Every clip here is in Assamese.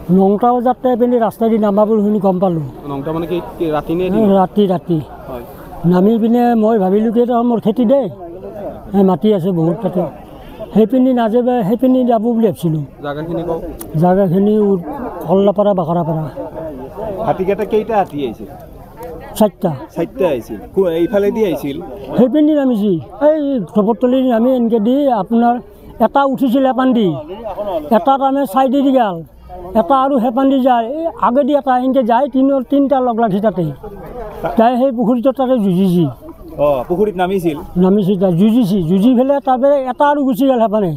9টা বজাতে পিনি ৰাস্তা দি নামাবোৰ শুনি গম পালোঁ। 9টা মানে কি ৰাতি নে ৰাতি নামি পিনে মই ভাবিলোঁ কি এটা মোৰ খেতি দে মাটি আছে বহুত তাতে সেইপিনি নাযাব সেইপিনি যাব বুলি ভাবিছিলোঁ। জাগাখিনি কল্লাপাৰা বাকৰাপাৰা। হাতীকেইটা কেইটা হাতী আহিছিল? 4টা আহিছিল। এইফালেদি আহিছিল? সেইপিনি নামিছি এই ধপতলি নামি এনেকৈ দি আপোনাৰ এটা উঠিছিল হেপান্দি এটা তাৰমানে চাইডেদি গ'ল এটা আৰু হেপান্দি যায় এই আগেদি এটা এনেকৈ যায় তিনিটা লগ লাগি তাতে তাই সেই পুখুৰীটোৰ তাতে যুঁজিছি। পুখুৰীত নামিছিল তাই যুঁজি পেলাই তাৰপৰা এটা আৰু গুচি গ'ল হেপানে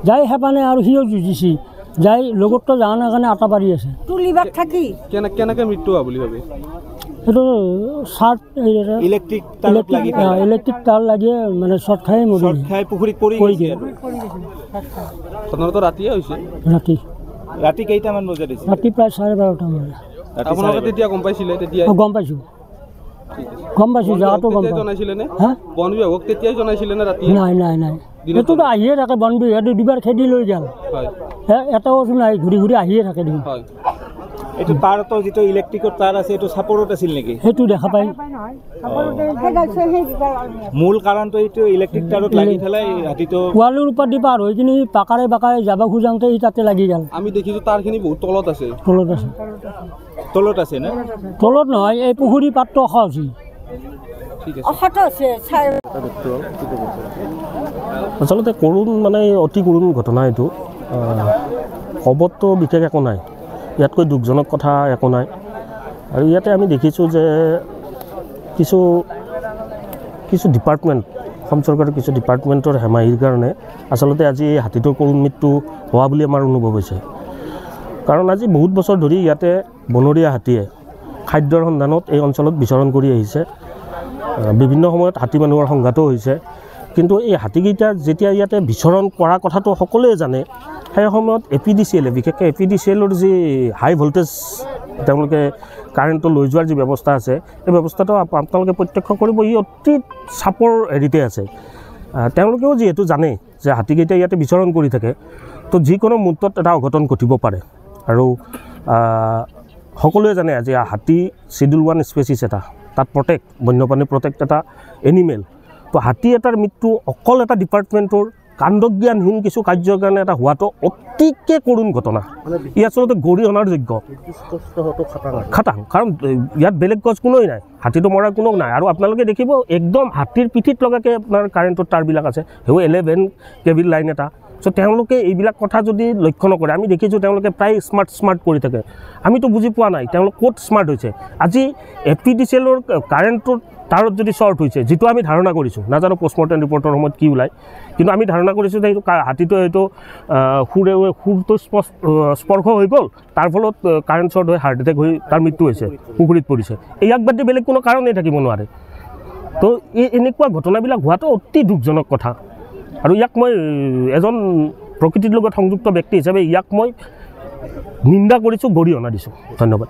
যাই হেপানে আৰু সিও যুঁজিছি যাই লগততো যোৱা নাই কাৰণে আটা পাৰি আছে। তুলিবাক থাকি কেনেকৈ মৃত্যু হোৱা বুলি ভাবে? সেইটো চাৰ্ট ইলেক্ট্ৰিক তাৰ লাগিয়ে মানে শৰ্ট খাই মৰি পুখুৰীত পৰি গেল। সাধাৰণতে ৰাতিয়ে হৈছে। ৰাতি কেইটামান বজাত দিছে? ৰাতি প্ৰায় 12:30 মান। আপোনালোকে তেতিয়া গম পাইছিলে? তেতিয়া গম পাইছোঁ জাগাটো গম জনাইছিলে নে? বন বিভাগক তেতিয়াই জনাইছিলে নে ৰাতি? নাই এইটোতো আহিয়ে থাকে বন বিভাগে দুবাৰ খেদি লৈ গ'ল এটাও নাই ঘূৰি আহিয়ে থাকে দেখোন। এইটো তাৰতো যিটো ইলেক্ট্ৰিকৰ তাৰ আছে এইটো চাপৰত আছিল নেকি? সেইটো দেখা পাই মূল কাৰণটো এইটো ইলেক্ট্ৰিক তাৰত লাগি পেলাই ৰাতিটো ৱালৰ ওপৰত দি পাৰ হৈ কিনি বাকাৰে যাব খোজাওঁতে তাতে লাগি গ'ল। আমি দেখিছোঁ তাৰখিনি বহুত তলত আছে না? তলত নহয় এই পুখুৰী পাতটো অখা হৈছে। আচলতে কৰুণ মানে অতি কৰুণ ঘটনা এইটো। ক'বতো বিশেষ একো নাই, ইয়াতকৈ দুখজনক কথা একো নাই। আৰু ইয়াতে আমি দেখিছোঁ যে কিছু ডিপাৰ্টমেণ্ট অসম চৰকাৰৰ কিছু ডিপাৰ্টমেণ্টৰ হেমাহিৰ কাৰণে আচলতে আজি এই হাতীটোৰ কৰুণ মৃত্যু হোৱা বুলি আমাৰ অনুভৱ হৈছে। কাৰণ আজি বহুত বছৰ ধৰি ইয়াতে বনৰীয়া হাতীয়ে খাদ্যৰ সন্ধানত এই অঞ্চলত বিচৰণ কৰি আহিছে। বিভিন্ন সময়ত হাতী মানুহৰ সংঘাতো হৈছে, কিন্তু এই হাতীকেইটা যেতিয়া ইয়াতে বিচৰণ কৰা কথাটো সকলোৱে জানে সেই সময়ত APDCL বিশেষকৈ APDCLৰ যি হাই ভল্টেজ তেওঁলোকে কাৰেণ্টটো লৈ যোৱাৰ যি ব্যৱস্থা আছে এই ব্যৱস্থাটো আপোনালোকে প্ৰত্যক্ষ কৰিব ই অতি চাপৰ হেৰিতে আছে। তেওঁলোকেও যিহেতু জানে যে হাতীকেইটা ইয়াতে বিচৰণ কৰি থাকে তো যিকোনো মুহূৰ্তত এটা অঘটন ঘটিব পাৰে। আৰু সকলোৱে জানে আজি হাতী Schedule 1 স্পেচিছ এটা, তাত বন্যপ্ৰাণী প্ৰটেক্ট এটা এনিমেল। তো হাতী এটাৰ মৃত্যু অকল এটা ডিপাৰ্টমেণ্টৰ কাণ্ডজ্ঞানহীন কিছু কাৰ্যৰ কাৰণে এটা হোৱাটো অতিকে কৰুণ ঘটনা। ই আচলতে গৰিহণাৰ যোগ্য খাটাং, কাৰণ ইয়াত বেলেগ গছ কোনোই নাই, হাতীটো মৰাৰ কোনো নাই। আৰু আপোনালোকে দেখিব একদম হাতীৰ পিঠিত লগাকৈ আপোনাৰ কাৰেণ্টৰ তাঁৰবিলাক আছে, সেইবোৰ 11 kV লাইন এটা। চ' তেওঁলোকে এইবিলাক কথা যদি লক্ষ্য নকৰে, আমি দেখিছোঁ তেওঁলোকে প্ৰায় স্মাৰ্ট কৰি থাকে। আমিতো বুজি পোৱা নাই তেওঁলোক ক'ত স্মাৰ্ট হৈছে। আজি APDCLৰ কাৰেণ্টৰ তাৰত যদি শ্বৰ্ট হৈছে, যিটো আমি ধাৰণা কৰিছোঁ, নাজানো পষ্টমৰ্টেম ৰিপৰ্টৰ সময়ত কি ওলায়, কিন্তু আমি ধাৰণা কৰিছোঁ যে হাতীটো এইটো সুৰটো স্পৰ্শ হৈ গ'ল, তাৰ ফলত কাৰেণ্ট শ্বৰ্ট হৈ হাৰ্ট এটেক হৈ তাৰ মৃত্যু হৈছে, পুখুৰীত পৰিছে। ইয়াক বাদ দি বেলেগ কোনো কাৰণেই থাকিব নোৱাৰে। তো এনেকুৱা ঘটনাবিলাক হোৱাটো অতি দুখজনক কথা। আৰু ইয়াক মই এজন প্ৰকৃতিৰ লগত সংযুক্ত ব্যক্তি হিচাপে ইয়াক মই নিন্দা কৰিছোঁ, গৰিহণা দিছোঁ। ধন্যবাদ।